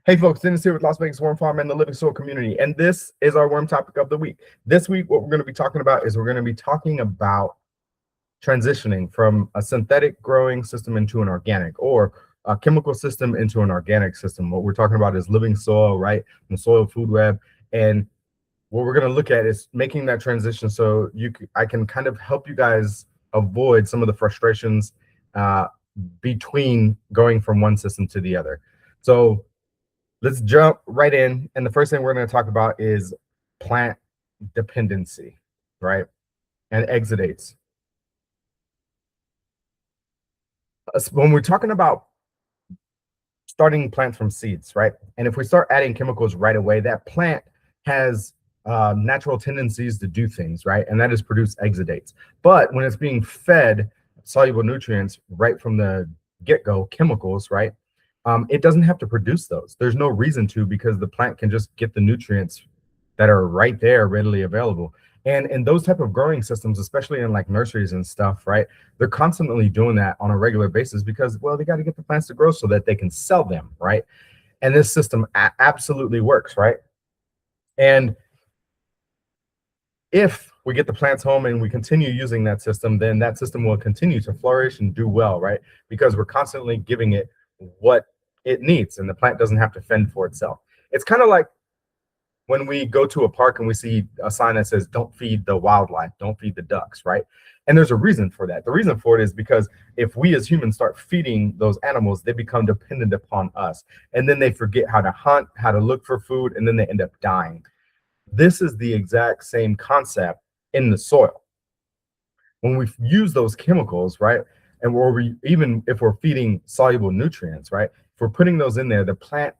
Hey folks, Dennis here with Las Vegas Worm Farm and the Living Soil community, and this is our worm topic of the week. This week, what we're going to be talking about is we're going to be talking about transitioning from a synthetic growing system into an organic, or a chemical system into an organic system. What we're talking about is living soil, right? The soil food web. And what we're going to look at is making that transition so I can kind of help you guys avoid some of the frustrations between going from one system to the other. So let's jump right in. And the first thing we're going to talk about is plant dependency, right? And exudates. When we're talking about starting plants from seeds, right? And if we start adding chemicals right away, that plant has natural tendencies to do things, right? And that is produce exudates. But when it's being fed soluble nutrients right from the get-go, chemicals, right? It doesn't have to produce those. There's no reason to, because the plant can just get the nutrients that are right there readily available. And in those type of growing systems, especially in like nurseries and stuff, right, they're constantly doing that on a regular basis because, well, they got to get the plants to grow so that they can sell them, right? And this system absolutely works, right? And if we get the plants home and we continue using that system, then that system will continue to flourish and do well, right? Because we're constantly giving it what it needs, and the plant doesn't have to fend for itself. It's kind of like when we go to a park and we see a sign that says, don't feed the wildlife, don't feed the ducks, right? And there's a reason for that. The reason for it is because if we as humans start feeding those animals, they become dependent upon us. And then they forget how to hunt, how to look for food, and then they end up dying. This is the exact same concept in the soil. When we use those chemicals, right? And even if we're feeding soluble nutrients, right? If we're putting those in there, the plant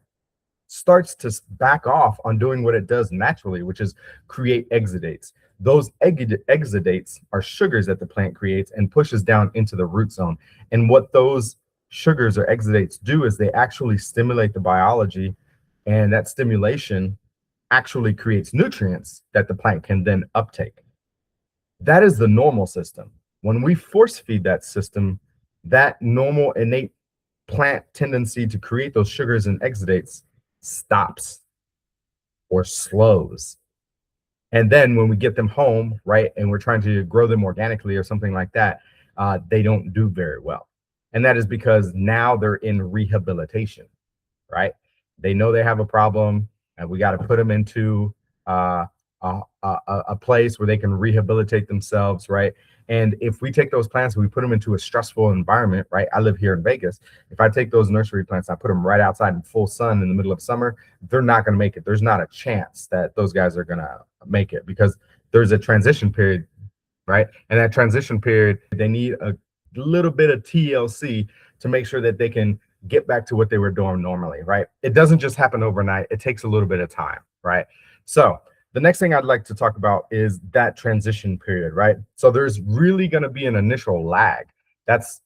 starts to back off on doing what it does naturally, which is create exudates. Those exudates are sugars that the plant creates and pushes down into the root zone. And what those sugars or exudates do is they actually stimulate the biology, and that stimulation actually creates nutrients that the plant can then uptake. That is the normal system. When we force feed that system, that normal innate plant tendency to create those sugars and exudates stops or slows. And then when we get them home, right, and we're trying to grow them organically or something like that, they don't do very well. And that is because now they're in rehabilitation, right? They know they have a problem, and we got to put them into a place where they can rehabilitate themselves, right? And if we take those plants and we put them into a stressful environment, right? I live here in Vegas. If I take those nursery plants, I put them right outside in full sun in the middle of summer, they're not going to make it. There's not a chance that those guys are going to make it because there's a transition period, right? And that transition period, they need a little bit of TLC to make sure that they can get back to what they were doing normally, right? It doesn't just happen overnight. It takes a little bit of time, right? So the next thing I'd like to talk about is that transition period, right? So there's really going to be an initial lag. That's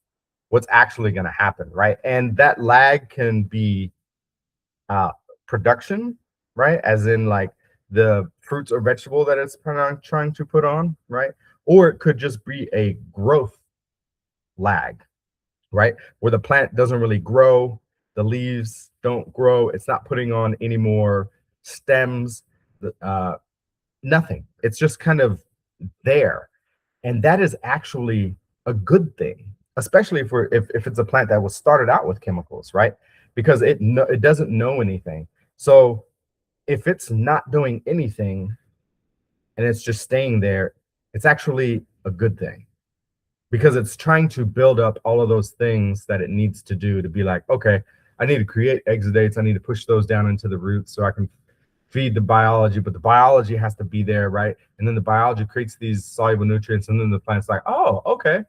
what's actually going to happen, right? And that lag can be production, right? As in like the fruits or vegetable that it's trying to put on, right? Or it could just be a growth lag, right? Where the plant doesn't really grow, the leaves don't grow, it's not putting on any more stems, nothing. It's just kind of there. And that is actually a good thing, especially if it's a plant that was started out with chemicals, right? Because it doesn't know anything. So if it's not doing anything and it's just staying there, it's actually a good thing, because it's trying to build up all of those things that it needs to do to be like, okay, I need to create exudates. I need to push those down into the roots so I can feed the biology, but the biology has to be there, right? And then the biology creates these soluble nutrients, and then the plant's like, oh, okay,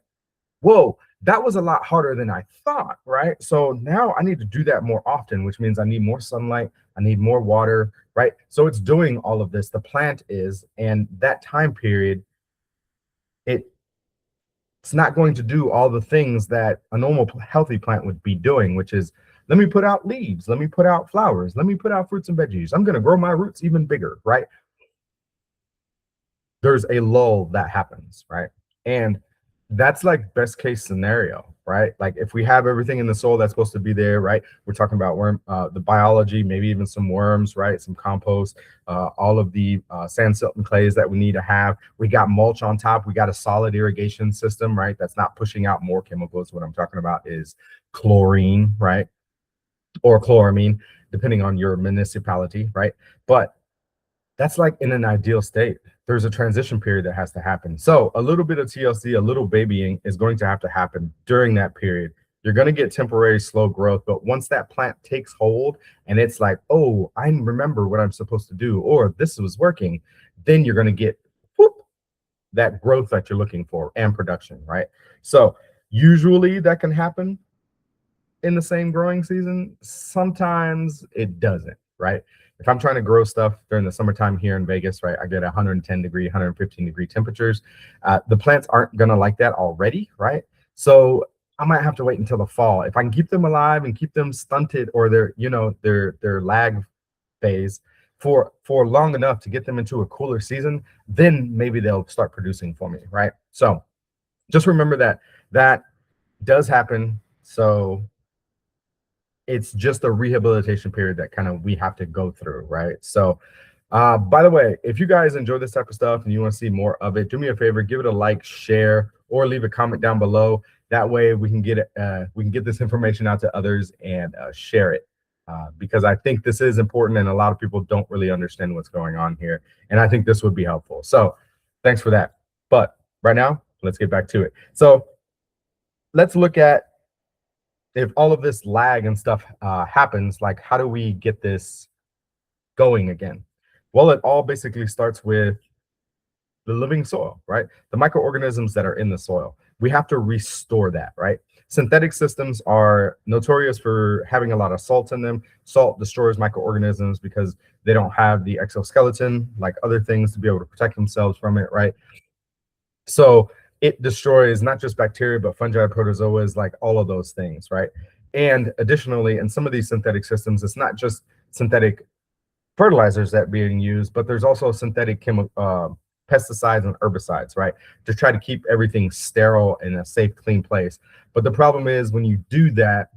whoa, that was a lot harder than I thought, right? So now I need to do that more often, which means I need more sunlight, I need more water, right? So it's doing all of this, the plant is, and that time period, it's not going to do all the things that a normal healthy plant would be doing, which is, let me put out leaves, let me put out flowers, let me put out fruits and veggies, I'm going to grow my roots even bigger, right? There's a lull that happens, right? And That's like best case scenario, right? Like if we have everything in the soil that's supposed to be there, right? We're talking about the biology, maybe even some worms, right? Some compost, all of the sand, silt, and clays that we need to have. We got mulch on top. We got a solid irrigation system, right? That's not pushing out more chemicals. What I'm talking about is chlorine, right? Or chloramine, depending on your municipality, right? But that's like in an ideal state. There's a transition period that has to happen. So a little bit of TLC, a little babying is going to have to happen during that period. You're going to get temporary slow growth, but once that plant takes hold and it's like, oh, I remember what I'm supposed to do, or this was working, then you're going to get whoop, that growth that you're looking for and production, right? So usually that can happen in the same growing season. Sometimes it doesn't, right? If I'm trying to grow stuff during the summertime here in Vegas, right, I get 110 degree, 115 degree temperatures. The plants aren't going to like that already, right? So I might have to wait until the fall. If I can keep them alive and keep them stunted or their lag phase for long enough to get them into a cooler season, then maybe they'll start producing for me, right? So just remember that that does happen. So it's just a rehabilitation period that kind of we have to go through, right? So by the way, if you guys enjoy this type of stuff and you want to see more of it, do me a favor, give it a like, share, or leave a comment down below. That way we can get this information out to others and share it, because I think this is important and a lot of people don't really understand what's going on here, and I think this would be helpful. So thanks for that. But right now, let's get back to it. So let's look at, if all of this lag and stuff happens, like how do we get this going again? Well, it all basically starts with the living soil, right? The microorganisms that are in the soil. We have to restore that, right? Synthetic systems are notorious for having a lot of salt in them. Salt destroys microorganisms because they don't have the exoskeleton like other things to be able to protect themselves from it, right? So it destroys not just bacteria, but fungi, protozoas, like all of those things, right? And additionally, in some of these synthetic systems, it's not just synthetic fertilizers that are being used, but there's also synthetic pesticides and herbicides, right? To try to keep everything sterile in a safe, clean place. But the problem is when you do that,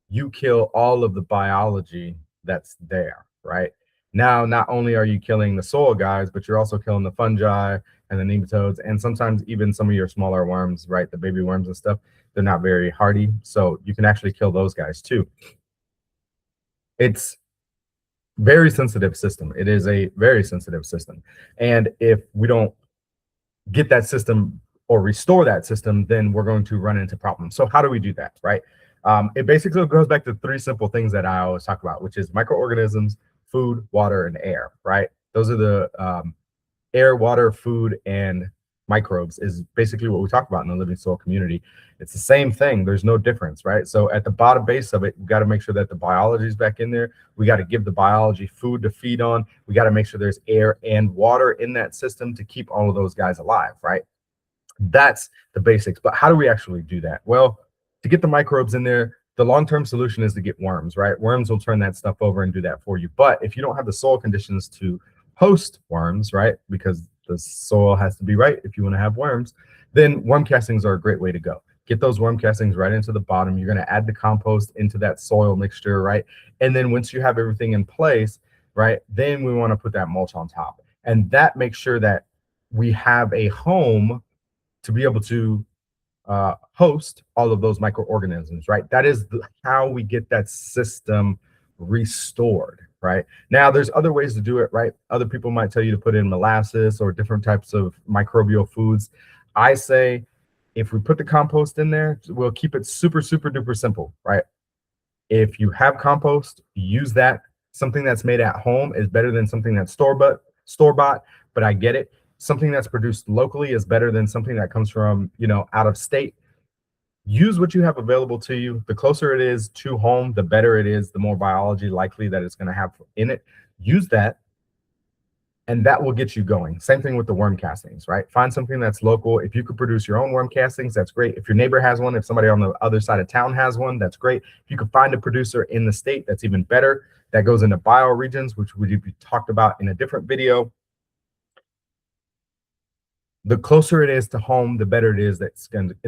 you kill all of the biology that's there, right? Now, not only are you killing the soil guys, but you're also killing the fungi and the nematodes, and sometimes even some of your smaller worms, right? The baby worms and stuff, they're not very hardy. So you can actually kill those guys too. It's very sensitive system. It is a very sensitive system. And if we don't get that system or restore that system, then we're going to run into problems. So how do we do that, right? It basically goes back to three simple things that I always talk about, which is microorganisms, food, water, and air, right? Those are the air, water, food, and microbes is basically what we talk about in the living soil community. It's the same thing. There's no difference, right? So at the bottom base of it, we got to make sure that the biology is back in there. We got to give the biology food to feed on. We got to make sure there's air and water in that system to keep all of those guys alive, right? That's the basics. But how do we actually do that? Well, to get the microbes in there, the long-term solution is to get worms, right? Worms will turn that stuff over and do that for you. But if you don't have the soil conditions to host worms, right? Because the soil has to be right if you want to have worms, then worm castings are a great way to go. Get those worm castings right into the bottom. You're going to add the compost into that soil mixture, right? And then once you have everything in place, right, then we want to put that mulch on top. And that makes sure that we have a home to be able to host all of those microorganisms, right? That is how we get that system restored, right? Now, there's other ways to do it, right? Other people might tell you to put in molasses or different types of microbial foods. I say if we put the compost in there, we'll keep it super, super duper simple, right? If you have compost, use that. Something that's made at home is better than something that's store-bought, but I get it. Something that's produced locally is better than something that comes from, out of state. Use what you have available to you. The closer it is to home, the better it is, the more biology likely that it's going to have in it. Use that, and that will get you going. Same thing with the worm castings, right? Find something that's local. If you could produce your own worm castings, that's great. If your neighbor has one, if somebody on the other side of town has one, that's great. If you could find a producer in the state, that's even better. That goes into bioregions, which we talked about in a different video. The closer it is to home, the better it is it's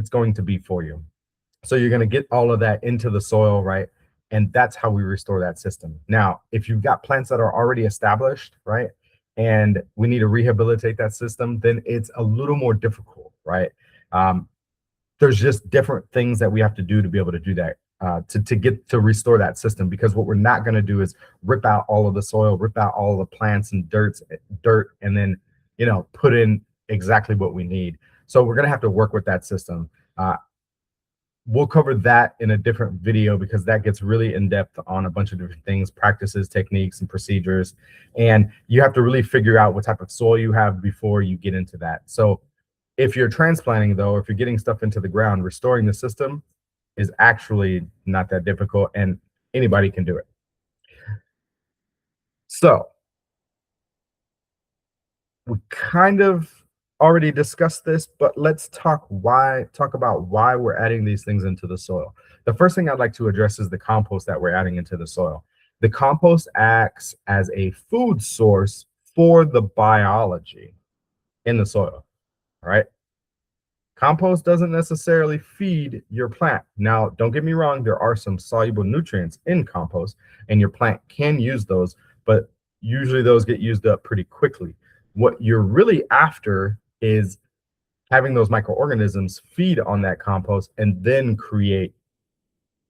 going to be for you. So you're going to get all of that into the soil, right? And that's how we restore that system. Now, if you've got plants that are already established, right, and we need to rehabilitate that system, then it's a little more difficult, right? Um, there's just different things that we have to do to be able to do that, to get to restore that system. Because what we're not going to do is rip out all of the soil, rip out all of the plants and dirt, and then put in exactly what we need. So we're going to have to work with that system. We'll cover that in a different video because that gets really in depth on a bunch of different things, practices, techniques, and procedures. And you have to really figure out what type of soil you have before you get into that. So if you're transplanting, though, if you're getting stuff into the ground, restoring the system is actually not that difficult, and anybody can do it. So we kind of already discussed this, but let's talk about why we're adding these things into the soil. The first thing I'd like to address is the compost that we're adding into the soil. The compost acts as a food source for the biology in the soil. All right. Compost doesn't necessarily feed your plant. Now, don't get me wrong, there are some soluble nutrients in compost, and your plant can use those, but usually those get used up pretty quickly. What you're really after is having those microorganisms feed on that compost and then create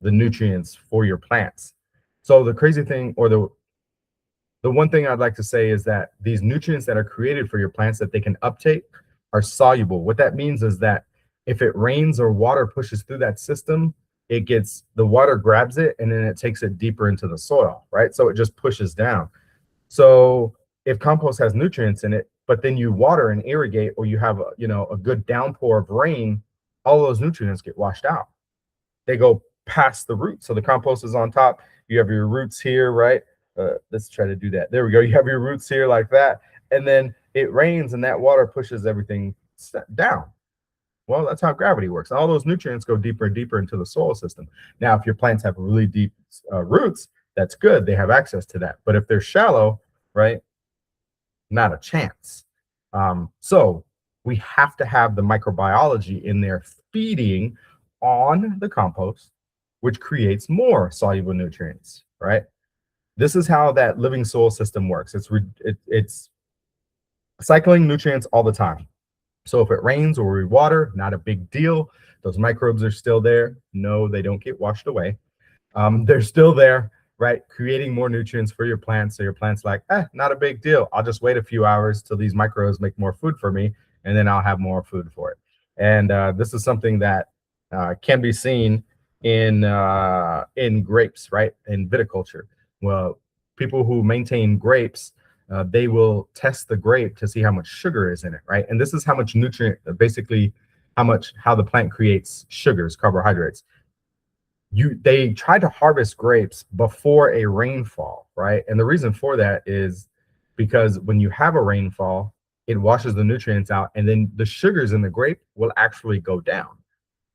the nutrients for your plants. So the crazy thing, or the one thing I'd like to say, is that these nutrients that are created for your plants that they can uptake are soluble. What that means is that if it rains or water pushes through that system, the water grabs it and then it takes it deeper into the soil, right? So it just pushes down. So if compost has nutrients in it, but then you water and irrigate, or you have a good downpour of rain, all those nutrients get washed out. They go past the roots. So the compost is on top. You have your roots here, right? Let's try to do that. There we go. You have your roots here like that. And then it rains and that water pushes everything down. Well, that's how gravity works. All those nutrients go deeper and deeper into the soil system. Now, if your plants have really deep roots, that's good. They have access to that. But if they're shallow, right, not a chance. So we have to have the microbiology in there feeding on the compost, which creates more soluble nutrients, right? This is how that living soil system works. It's cycling nutrients all the time. So if it rains or we water, not a big deal. Those microbes are still there. No, they don't get washed away. They're still there, right? Creating more nutrients for your plants. So your plant's like, not a big deal. I'll just wait a few hours till these microbes make more food for me, and then I'll have more food for it. And this is something that can be seen in grapes, right? In viticulture. Well, people who maintain grapes, they will test the grape to see how much sugar is in it, right? And this is how much nutrient, basically how the plant creates sugars, carbohydrates. They try to harvest grapes before a rainfall, right? And the reason for that is because when you have a rainfall, it washes the nutrients out, and then the sugars in the grape will actually go down,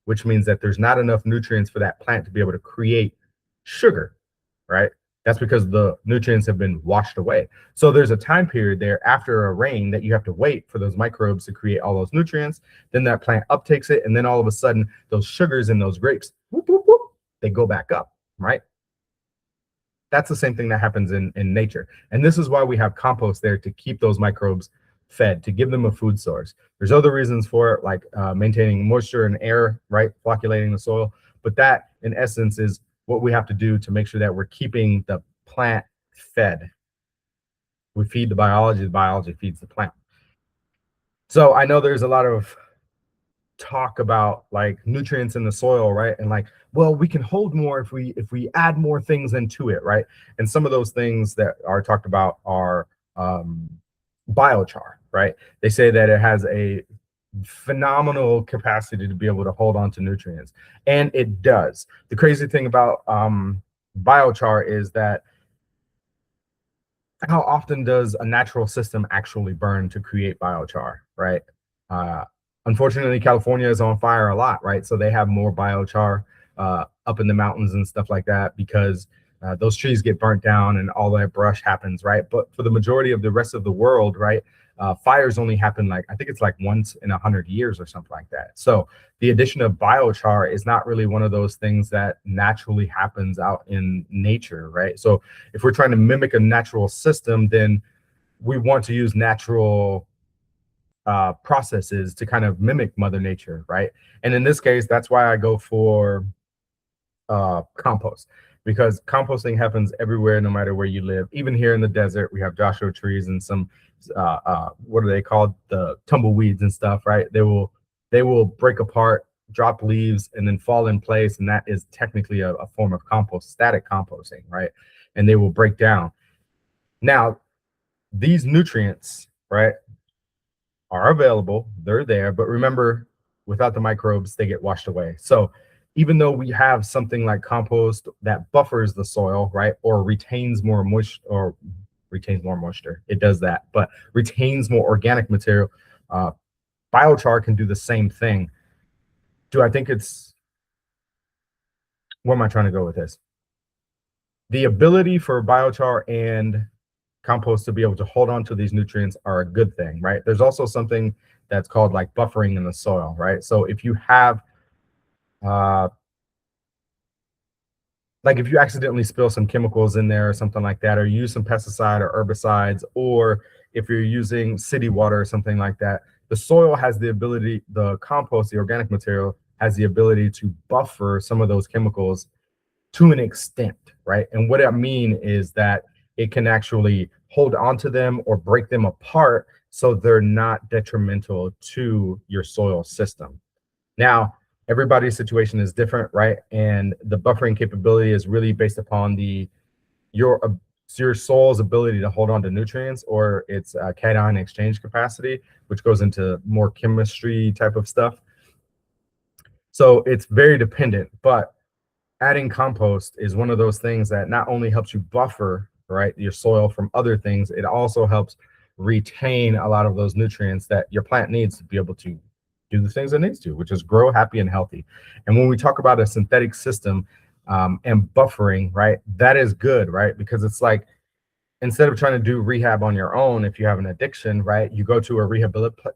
which means that there's not enough nutrients for that plant to be able to create sugar, right? That's because the nutrients have been washed away. So there's a time period there after a rain that you have to wait for those microbes to create all those nutrients. Then that plant uptakes it, and then all of a sudden, those sugars in those grapes, whoop, whoop, whoop, they go back up, right? That's the same thing that happens in nature. And this is why we have compost there, to keep those microbes fed, to give them a food source. There's other reasons for it, like maintaining moisture and air, right? Flocculating the soil. But that, in essence, is what we have to do to make sure that we're keeping the plant fed. We feed the biology feeds the plant. So I know there's a lot of talk about like nutrients in the soil, right? And like, well, we can hold more if we add more things into it, right? And some of those things that are talked about are biochar, right? They say that it has a phenomenal capacity to be able to hold on to nutrients, and it does. The crazy thing about biochar is that how often does a natural system actually burn to create biochar, right? Unfortunately, California is on fire a lot, right? So they have more biochar up in the mountains and stuff like that, because those trees get burnt down and all that brush happens, right? But for the majority of the rest of the world, right, Fires only happen like, I think it's like once in 100 years or something like that. So the addition of biochar is not really one of those things that naturally happens out in nature, right? So if we're trying to mimic a natural system, then we want to use natural processes to kind of mimic Mother Nature, right? And in this case, that's why I go for compost, because composting happens everywhere, no matter where you live. Even here in the desert, we have Joshua trees and some what are they called? The tumbleweeds and stuff, right? They will break apart, drop leaves, and then fall in place, and that is technically a form of compost, static composting, right? And they will break down. Now, these nutrients, right, are available, they're there, but remember, without the microbes, they get washed away. So even though we have something like compost that buffers the soil, right, or retains more moisture, it does that, but retains more organic material, biochar can do the same thing. Do I think it's, where am I trying to go with this? The ability for biochar and compost to be able to hold on to these nutrients are a good thing, right? There's also something that's called like buffering in the soil, right? So if you have like if you accidentally spill some chemicals in there or something like that, or use some pesticide or herbicides, or if you're using city water or something like that, the soil has the ability, the compost, the organic material has the ability to buffer some of those chemicals to an extent, right? And what I mean is that it can actually hold on to them or break them apart so they're not detrimental to your soil system. Now, everybody's situation is different, right? And the buffering capability is really based upon your soil's ability to hold on to nutrients, or its cation exchange capacity, which goes into more chemistry type of stuff. So it's very dependent, but adding compost is one of those things that not only helps you buffer, right, your soil from other things, it also helps retain a lot of those nutrients that your plant needs to be able to do the things it needs to, which is grow happy and healthy. And when we talk about a synthetic system and buffering, right, that is good, right? Because it's like, instead of trying to do rehab on your own, if you have an addiction, right, you go to a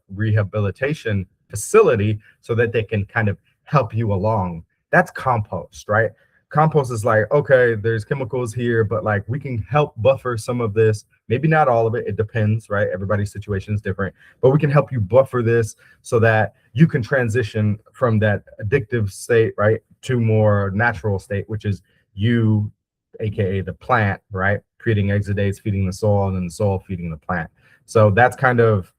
rehabilitation facility so that they can kind of help you along. That's compost, right? Compost is like, okay, there's chemicals here, but like we can help buffer some of this. Maybe not all of it. It depends, right? Everybody's situation is different, but we can help you buffer this so that you can transition from that addictive state, right, to more natural state, which is you, aka the plant, right, creating exudates, feeding the soil, and then the soil feeding the plant. So that's kind of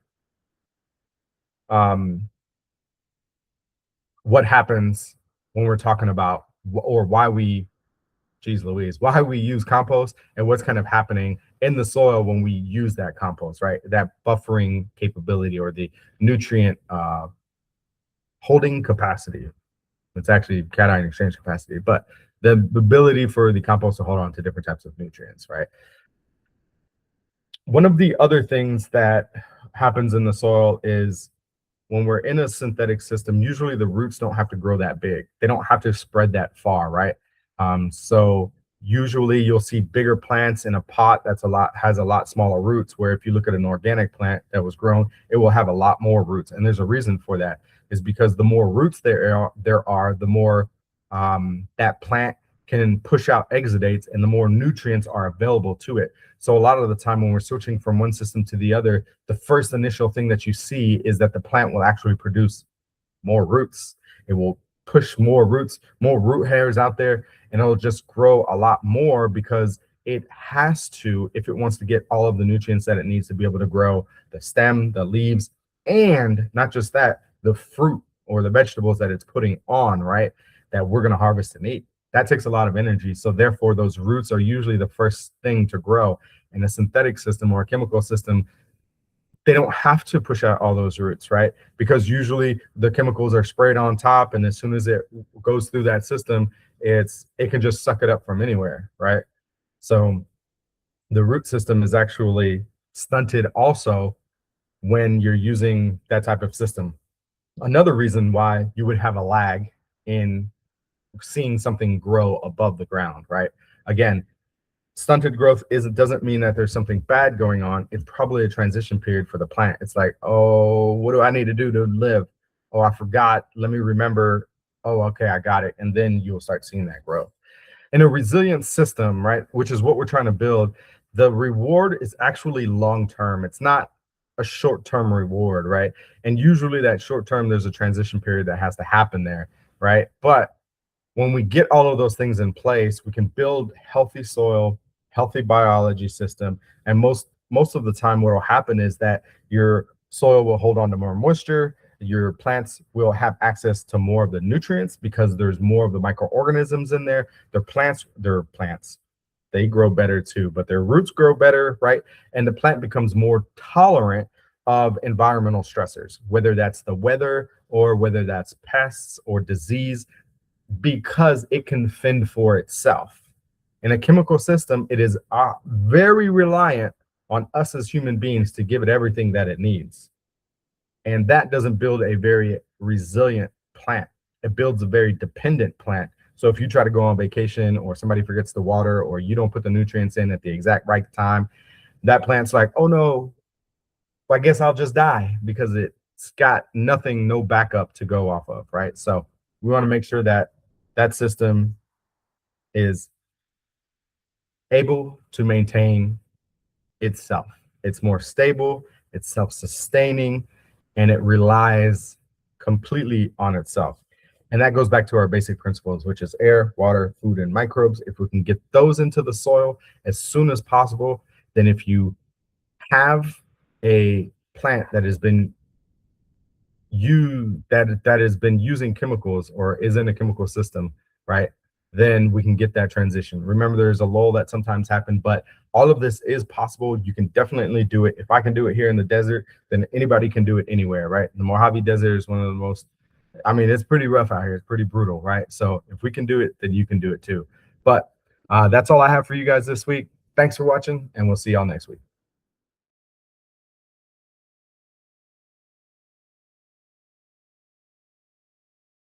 what happens when we're talking about, or why we, geez Louise, why we use compost, and what's kind of happening in the soil when we use that compost, right? That buffering capability, or the nutrient holding capacity. It's actually cation exchange capacity, but the ability for the compost to hold on to different types of nutrients, right? One of the other things that happens in the soil is, when we're in a synthetic system, usually the roots don't have to grow that big. They don't have to spread that far, right? So usually you'll see bigger plants in a pot has a lot smaller roots, where if you look at an organic plant that was grown, it will have a lot more roots. And there's a reason for that, is because the more roots there are, the more that plant can push out exudates, and the more nutrients are available to it. So a lot of the time when we're switching from one system to the other, the first initial thing that you see is that the plant will actually produce more roots. It will push more roots, more root hairs out there, and it'll just grow a lot more, because it has to, if it wants to get all of the nutrients that it needs to be able to grow the stem, the leaves, and not just that, the fruit or the vegetables that it's putting on, right, that we're going to harvest and eat. That takes a lot of energy. So therefore, those roots are usually the first thing to grow. In a synthetic system or a chemical system, they don't have to push out all those roots, right? Because usually the chemicals are sprayed on top, and as soon as it goes through that system, it can just suck it up from anywhere, right? So the root system is actually stunted also when you're using that type of system. Another reason why you would have a lag in seeing something grow above the ground, right? Again, stunted growth doesn't mean that there's something bad going on. It's probably a transition period for the plant. It's like, oh, what do I need to do to live? Oh, I forgot. Let me remember. Oh, okay, I got it. And then you'll start seeing that growth. In a resilient system, right, which is what we're trying to build, the reward is actually long term. It's not a short term reward, right? And usually that short term, there's a transition period that has to happen there, right? But when we get all of those things in place, we can build healthy soil, healthy biology system, and most of the time, what will happen is that your soil will hold on to more moisture. Your plants will have access to more of the nutrients because there's more of the microorganisms in there. Their plants, they grow better too, but their roots grow better, right? And the plant becomes more tolerant of environmental stressors, whether that's the weather or whether that's pests or disease, because it can fend for itself. In a chemical system, it is very reliant on us as human beings to give it everything that it needs. And that doesn't build a very resilient plant. It builds a very dependent plant. So if you try to go on vacation or somebody forgets the water or you don't put the nutrients in at the exact right time, that plant's like, oh no, well, I guess I'll just die because it's got nothing, no backup to go off of, right? So we want to make sure that that system is able to maintain itself. It's more stable, it's self-sustaining, and it relies completely on itself. And that goes back to our basic principles, which is air, water, food, and microbes. If we can get those into the soil as soon as possible, then if you have a plant that has been using chemicals or is in a chemical system, right, then we can get that transition. Remember, there's a lull that sometimes happens, but all of this is possible. You can definitely do it. If I can do it here in the desert, then anybody can do it anywhere, right? The Mojave Desert is one of the most, I mean, it's pretty rough out here. It's pretty brutal, right? So if we can do it, then you can do it too. But that's all I have for you guys this week. Thanks for watching, and we'll see y'all next week.